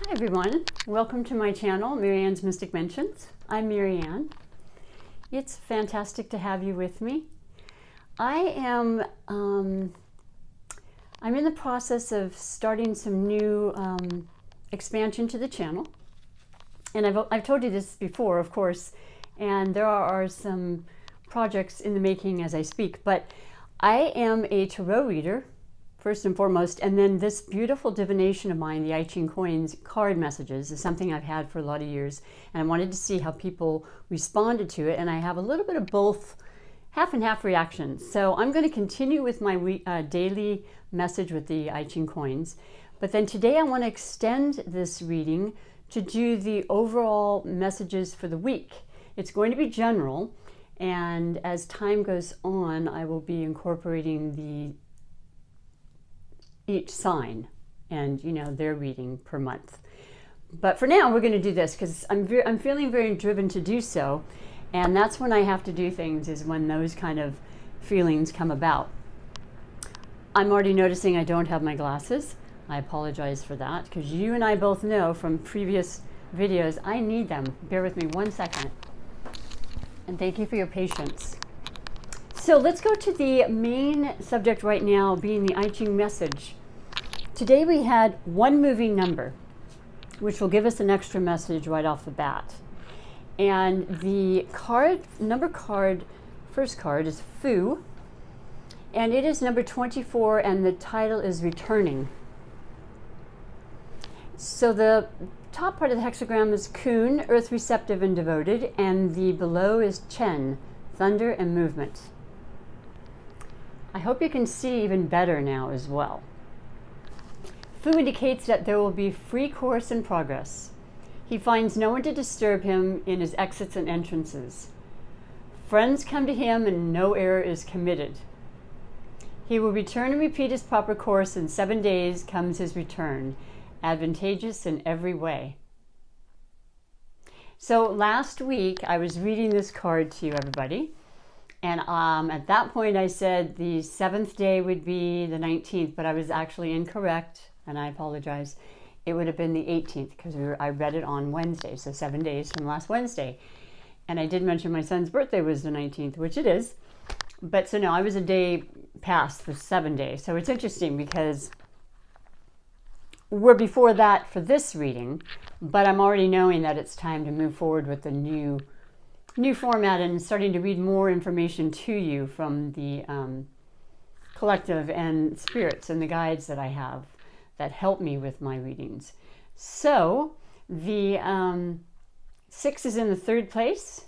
Hi everyone, welcome to my channel, Marianne's Mystic Mentions. I'm Marianne. It's fantastic to have you with me. I'm in the process of starting some new expansion to the channel. And I've told you this before, of course, and there are some projects in the making as I speak, but I am a tarot reader first and foremost, and then this beautiful divination of mine, the I Ching Coins card messages, is something I've had for a lot of years, and I wanted to see how people responded to it, and I have a little bit of both half and half reactions. So I'm going to continue with my daily message with the I Ching Coins, but then today I want to extend this reading to do the overall messages for the week. It's going to be general, and as time goes on, I will be incorporating each sign and their reading per month. But for now we're going to do this because I'm feeling very driven to do so, and that's when I have to do things, is when those kind of feelings come about. I'm already noticing I don't have my glasses. I apologize for that, because you and I both know from previous videos I need them. Bear with me one second, and thank you for your patience. So let's go to the main subject right now, being the I Ching message. Today we had one moving number, which will give us an extra message right off the bat. And the first card is Fu, and it is number 24, and the title is Returning. So the top part of the hexagram is Kun, Earth Receptive and Devoted, and the below is Chen, Thunder and Movement. I hope you can see even better now as well. Fu indicates that there will be free course and progress. He finds no one to disturb him in his exits and entrances. Friends come to him and no error is committed. He will return and repeat his proper course. In 7 days comes his return, advantageous in every way. So last week I was reading this card to you, everybody. And at that point I said the 7th day would be the 19th, but I was actually incorrect, and I apologize. It would have been the 18th, because I read it on Wednesday, so 7 days from last Wednesday. And I did mention my son's birthday was the 19th, which it is. But so no, I was a day past the 7 days. So it's interesting because we're before that for this reading, but I'm already knowing that it's time to move forward with the new format and starting to read more information to you from the collective and spirits and the guides that I have that help me with my readings. So the 6 is in the 3rd place,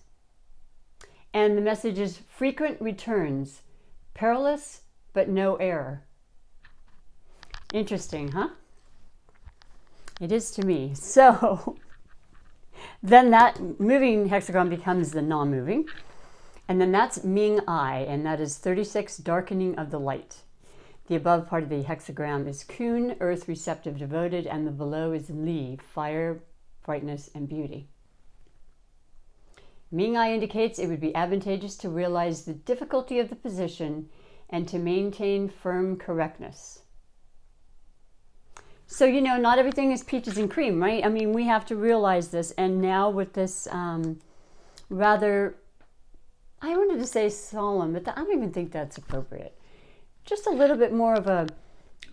and the message is frequent returns, perilous but no error. Interesting, huh? It is to me. So then that moving hexagon becomes the non-moving. And then that's Ming I, and that is 36, darkening of the light. The above part of the hexagram is Kun, Earth Receptive Devoted, and the below is Li, fire, brightness, and beauty. Ming I indicates it would be advantageous to realize the difficulty of the position and to maintain firm correctness. So, not everything is peaches and cream, right? I mean, we have to realize this. And now with this rather, I wanted to say solemn, but I don't even think that's appropriate. Just a little bit more of a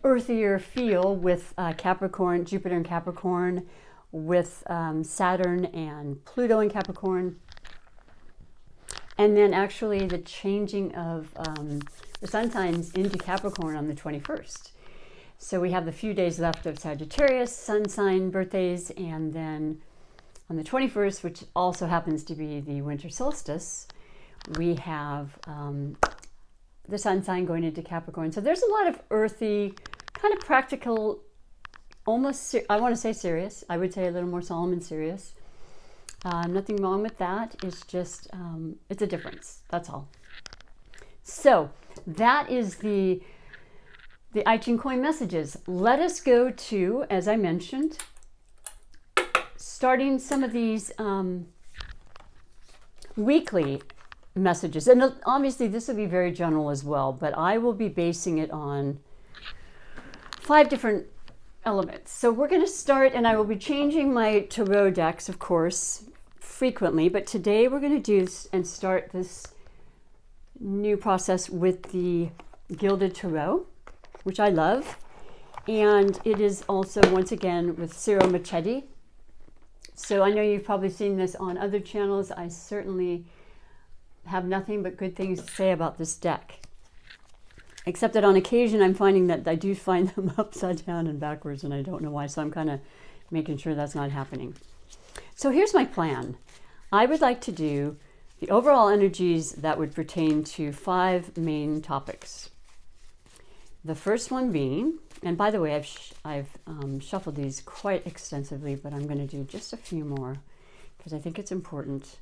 earthier feel with Capricorn, Jupiter in Capricorn, with Saturn and Pluto in Capricorn. And then actually the changing of the sun signs into Capricorn on the 21st. So we have the few days left of Sagittarius sun sign birthdays, and then on the 21st, which also happens to be the winter solstice, we have the sun sign going into Capricorn. So there's a lot of earthy, kind of practical, almost, I want to say serious. I would say a little more solemn and serious. Nothing wrong with that. It's just, it's a difference. That's all. So that is the I Ching Coin messages. Let us go to, as I mentioned, starting some of these weekly messages. And obviously this will be very general as well, but I will be basing it on 5 different elements. So we're going to start, and I will be changing my tarot decks, of course, frequently, but today we're going to do and start this new process with the Gilded Tarot, which I love. And it is also, once again, with Ciro Marchetti. So I know you've probably seen this on other channels. I certainly have nothing but good things to say about this deck. Except that on occasion I'm finding that I do find them upside down and backwards, and I don't know why. So I'm kind of making sure that's not happening. So here's my plan. I would like to do the overall energies that would pertain to 5 main topics. The first one being, and by the way, I've shuffled these quite extensively, but I'm going to do just a few more because I think it's important,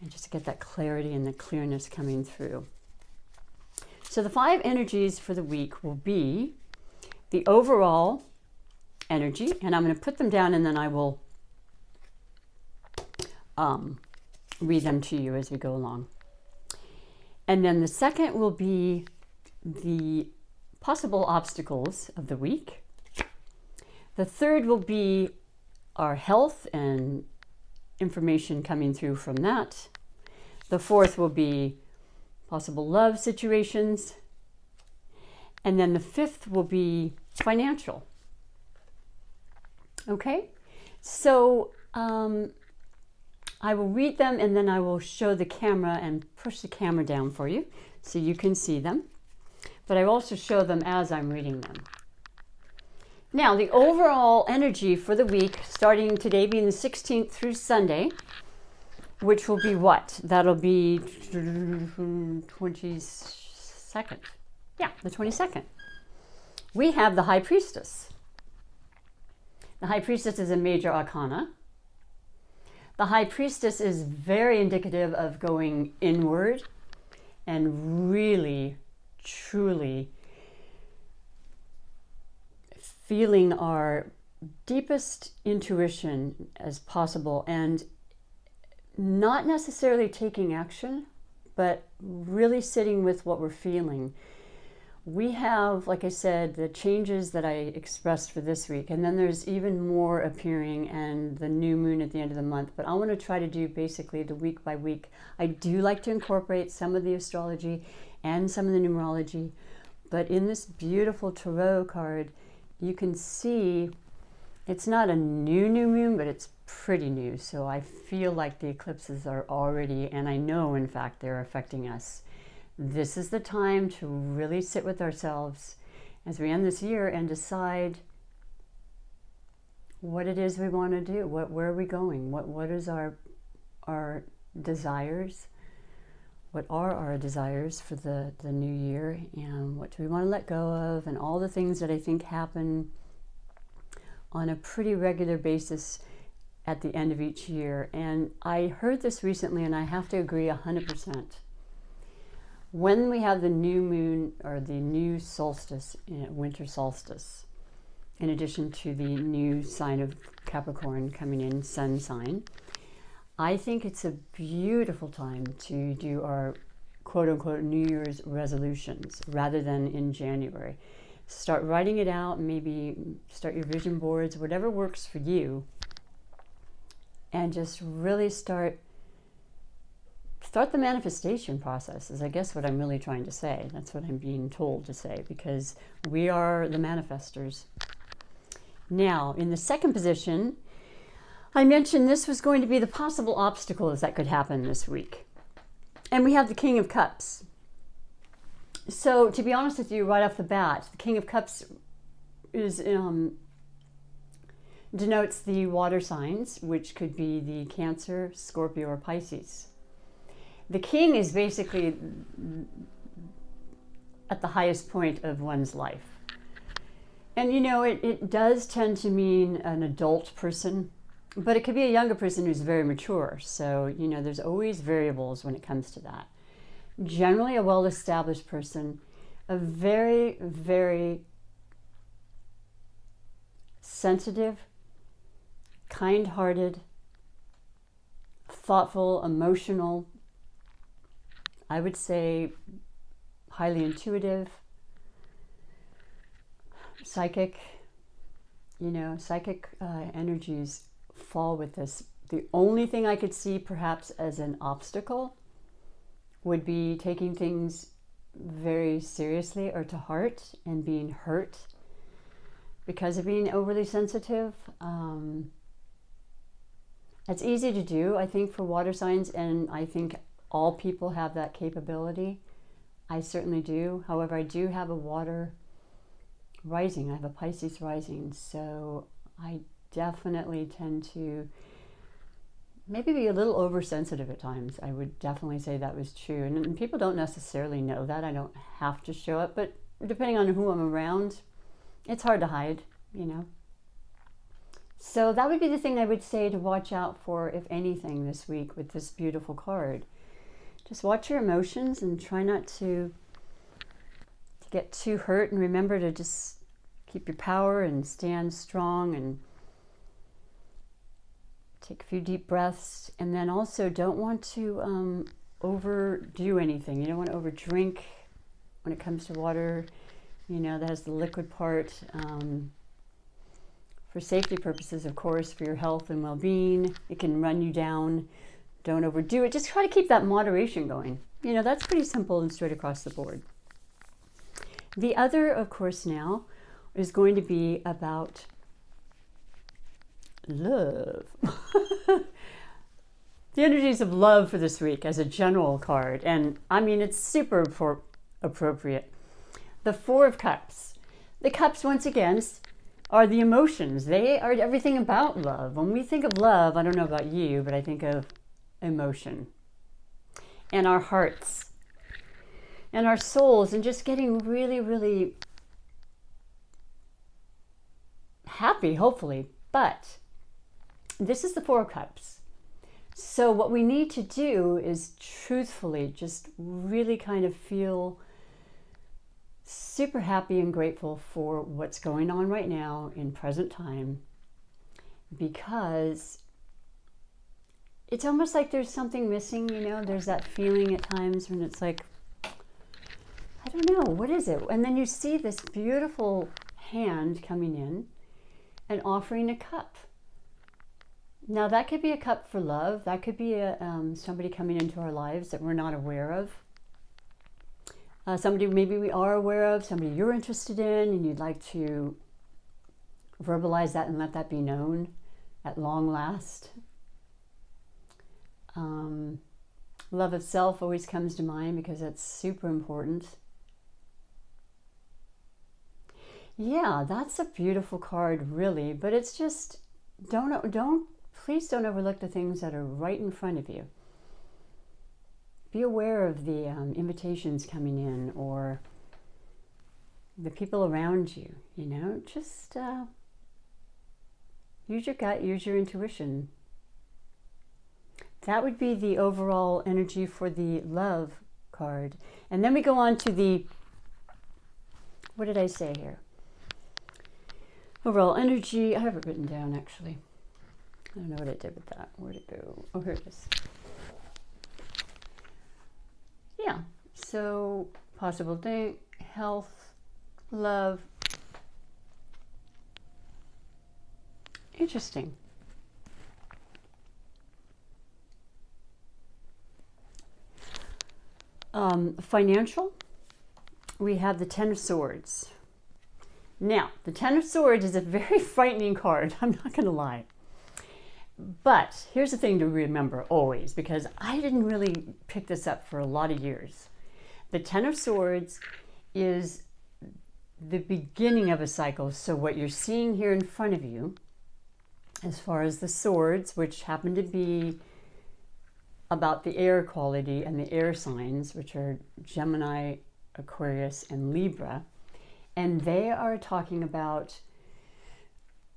and just to get that clarity and the clearness coming through. So the 5 energies for the week will be the overall energy, and I'm going to put them down and then I will read them to you as we go along. And then the second will be the possible obstacles of the week. The third will be our health and information coming through from that. The fourth will be possible love situations. And then the fifth will be financial. Okay, so I will read them and then I will show the camera and push the camera down for you so you can see them. But I also show them as I'm reading them. Now, the overall energy for the week, starting today being the 16th through Sunday, which will be what? That'll be 22nd. Yeah, the 22nd. We have the High Priestess. The High Priestess is a major arcana. The High Priestess is very indicative of going inward and really, truly feeling our deepest intuition as possible, and not necessarily taking action, but really sitting with what we're feeling. We have, like I said, the changes that I expressed for this week, and then there's even more appearing, and the new moon at the end of the month. But I want to try to do basically the week by week. I do like to incorporate some of the astrology and some of the numerology, but in this beautiful tarot card, you can see it's not a new moon, but it's pretty new. So I feel like the eclipses are already, and I know in fact they're affecting us. This is the time to really sit with ourselves as we end this year and decide what it is we want to do. Where are we going? What is our desires? What are our desires for the new year? And what do we want to let go of? And all the things that I think happen on a pretty regular basis at the end of each year. And I heard this recently, and I have to agree 100%. When we have the new moon or the new solstice, winter solstice, in addition to the new sign of Capricorn coming in, sun sign, I think it's a beautiful time to do our quote-unquote New Year's resolutions rather than in January. Start writing it out, maybe start your vision boards, whatever works for you, and just really start the manifestation process is, I guess, what I'm really trying to say. That's what I'm being told to say, because we are the manifestors. Now, in the second position, I mentioned this was going to be the possible obstacles that could happen this week. And we have the King of Cups. So, to be honest with you, right off the bat, the King of Cups is denotes the water signs, which could be the Cancer, Scorpio, or Pisces. The king is basically at the highest point of one's life. And you know, it does tend to mean an adult person, but it could be a younger person who's very mature. So, you know, there's always variables when it comes to that. Generally a well-established person, a very, very sensitive, kind-hearted, thoughtful, emotional, I would say highly intuitive, psychic, You know, psychic energies fall with this. The only thing I could see perhaps as an obstacle would be taking things very seriously or to heart and being hurt because of being overly sensitive. It's easy to do, I think, for water signs, and I think all people have that capability. I certainly do. However, I do have a water rising. I have a Pisces rising, so I definitely tend to maybe be a little oversensitive at times. I would definitely say that was true. And people don't necessarily know that. I don't have to show it, but depending on who I'm around, it's hard to hide, you know. So that would be the thing I would say to watch out for, if anything, this week with this beautiful card. Just watch your emotions and try not to get too hurt, and remember to just keep your power and stand strong and take a few deep breaths. And then also don't want to overdo anything. You don't want to overdrink when it comes to water. You know, that has the liquid part. For safety purposes, of course, for your health and well-being. It can run you down. Don't overdo it. Just try to keep that moderation going. You know, that's pretty simple and straight across the board. The other, of course, now is going to be about love. The energies of love for this week as a general card. And I mean, it's super appropriate. The Four of Cups. The cups, once again, are the emotions. They are everything about love. When we think of love, I don't know about you, but I think of emotion and our hearts and our souls, and just getting really, really happy, hopefully. But this is the Four of Cups. So what we need to do is truthfully just really kind of feel super happy and grateful for what's going on right now in present time, because it's almost like there's something missing, you know. There's that feeling at times when it's like, I don't know, what is it? And then you see this beautiful hand coming in and offering a cup. Now that could be a cup for love. That could be somebody coming into our lives that we're not aware of. Somebody maybe we are aware of, somebody you're interested in, and you'd like to verbalize that and let that be known at long last. Love of self always comes to mind because that's super important. Yeah, that's a beautiful card, really, but it's just, please don't overlook the things that are right in front of you. Be aware of the invitations coming in, or the people around you, you know. Just use your gut, use your intuition. That would be the overall energy for the love card. And then we go on to the, what did I say here? Overall energy, I have it written down actually. I don't know what I did with that. Where'd it go? Oh, here it is. Yeah, so possible thing, health, love. Interesting. Financial, we have the Ten of Swords. Now, the Ten of Swords is a very frightening card, I'm not going to lie. But here's the thing to remember always, because I didn't really pick this up for a lot of years. The Ten of Swords is the beginning of a cycle. So what you're seeing here in front of you, as far as the swords, which happen to be about the air quality and the air signs, which are Gemini, Aquarius, and Libra, and they are talking about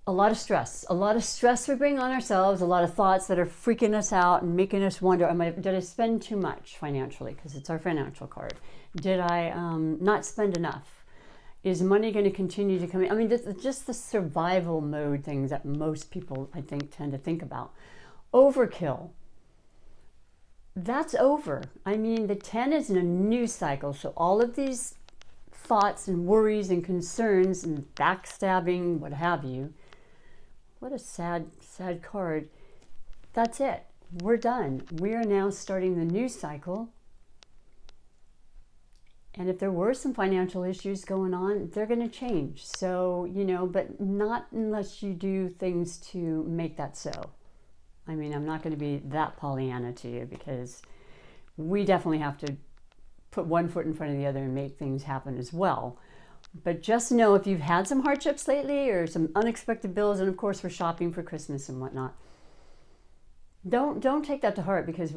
a lot of stress we bring on ourselves, a lot of thoughts that are freaking us out and making us wonder, did I spend too much financially? Because it's our financial card. Did I not spend enough? Is money going to continue to come in? I mean, just the survival mode things that most people, I think, tend to think about. Overkill. That's over. I mean, the 10 is in a new cycle. So all of these thoughts and worries and concerns and backstabbing, what have you, what a sad, sad card. That's it. We're done. We are now starting the new cycle. And if there were some financial issues going on, they're going to change. So, but not unless you do things to make that so. I mean, I'm not going to be that Pollyanna to you, because we definitely have to put one foot in front of the other and make things happen as well. But just know, if you've had some hardships lately or some unexpected bills, and of course we're shopping for Christmas and whatnot, don't take that to heart, because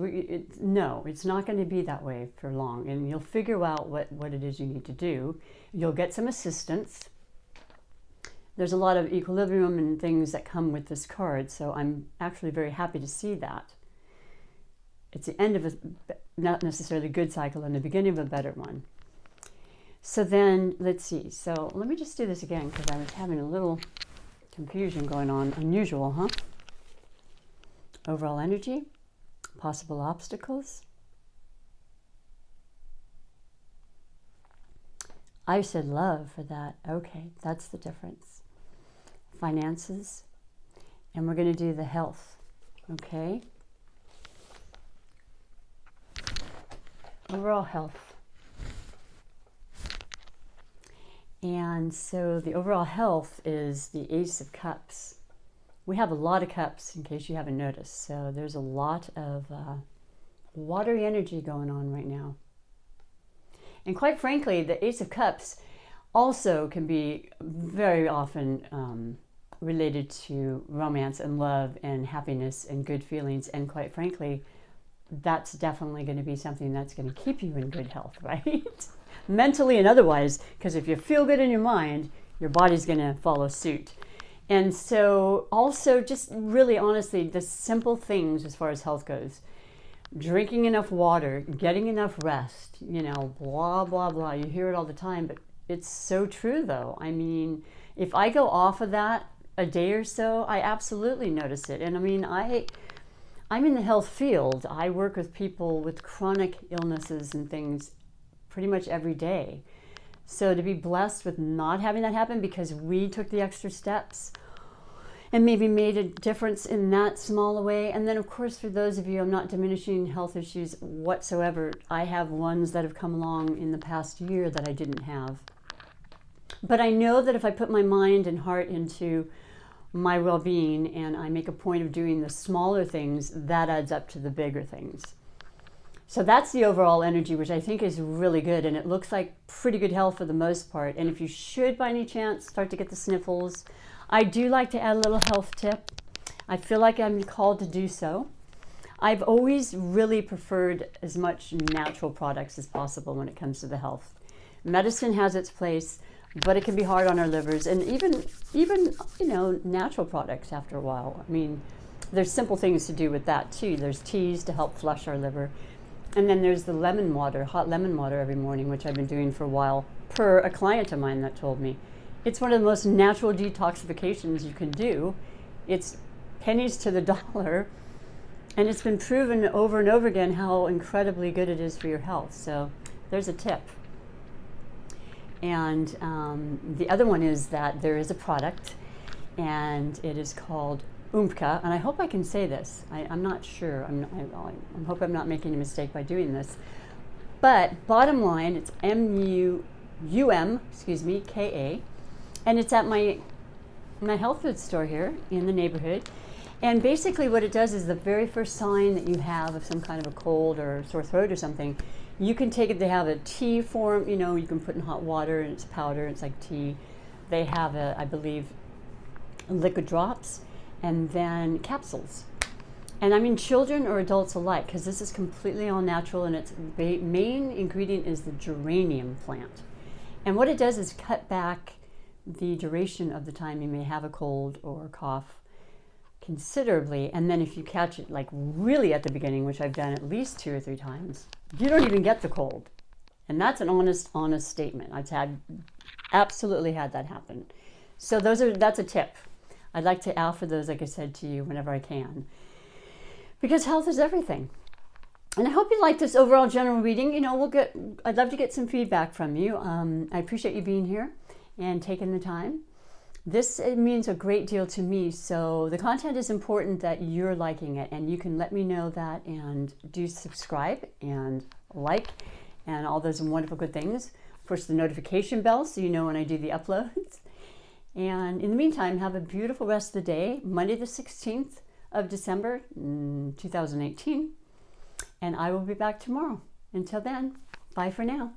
no, it's not going to be that way for long, and you'll figure out what it is you need to do. You'll get some assistance. There's a lot of equilibrium and things that come with this card, so I'm actually very happy to see that. It's the end of a not necessarily good cycle and the beginning of a better one. So then, let's see. So let me just do this again, because I was having a little confusion going on. Unusual, huh? Overall energy, possible obstacles. I said love for that. Okay, that's the difference. Finances, and we're going to do the health. Okay. Overall health. And so the overall health is the Ace of Cups. We have a lot of cups, in case you haven't noticed. So there's a lot of watery energy going on right now. And quite frankly, the Ace of Cups also can be very often related to romance and love and happiness and good feelings. And quite frankly, that's definitely going to be something that's going to keep you in good health, right? Mentally and otherwise, because if you feel good in your mind, your body's going to follow suit. And so also, just really honestly, the simple things as far as health goes: drinking enough water, getting enough rest, blah, blah, blah. You hear it all the time, but it's so true though. I mean, if I go off of that a day or so, I absolutely notice it. And I mean, I'm in the health field. I work with people with chronic illnesses and things pretty much every day. So to be blessed with not having that happen because we took the extra steps and maybe made a difference in that small a way. And then of course, for those of you, I'm not diminishing health issues whatsoever. I have ones that have come along in the past year that I didn't have. But I know that if I put my mind and heart into my well-being and I make a point of doing the smaller things, that adds up to the bigger things. So that's the overall energy, which I think is really good, and it looks like pretty good health for the most part. And if you should by any chance start to get the sniffles, I do like to add a little health tip. I feel like I'm called to do so. I've always really preferred as much natural products as possible when it comes to the health. Medicine has its place, but it can be hard on our livers, and even natural products after a while. I mean, there's simple things to do with that too. There's teas to help flush our liver. And then there's the lemon water, hot lemon water every morning, which I've been doing for a while, per a client of mine that told me. It's one of the most natural detoxifications you can do. It's pennies to the dollar, and it's been proven over and over again how incredibly good it is for your health. So there's a tip. And the other one is that there is a product, and it is called Umpka, and I hope I can say this. I'm not sure. I hope I'm not making a mistake by doing this. But bottom line, it's K-A, and it's at my health food store here in the neighborhood. And basically what it does is the very first sign that you have of some kind of a cold or sore throat or something, you can take it. They have a tea form, you can put in hot water, and it's powder, it's like tea. They have I believe, liquid drops, and then capsules. And I mean children or adults alike, because this is completely all natural, and its main ingredient is the geranium plant. And what it does is cut back the duration of the time you may have a cold or cough considerably. And then if you catch it like really at the beginning, which I've done at least 2 or 3 times, you don't even get the cold. And that's an honest statement. I've absolutely had that happen. So that's a tip. I'd like to offer those, like I said, to you whenever I can, because health is everything. And I hope you like this overall general reading. I'd love to get some feedback from you. I appreciate you being here and taking the time. This it means a great deal to me. So the content is important that you're liking it, and you can let me know that, and do subscribe and like and all those wonderful good things. Push the notification bell so you know when I do the uploads. And in the meantime, have a beautiful rest of the day, Monday the 16th of December, 2018. And I will be back tomorrow. Until then, bye for now.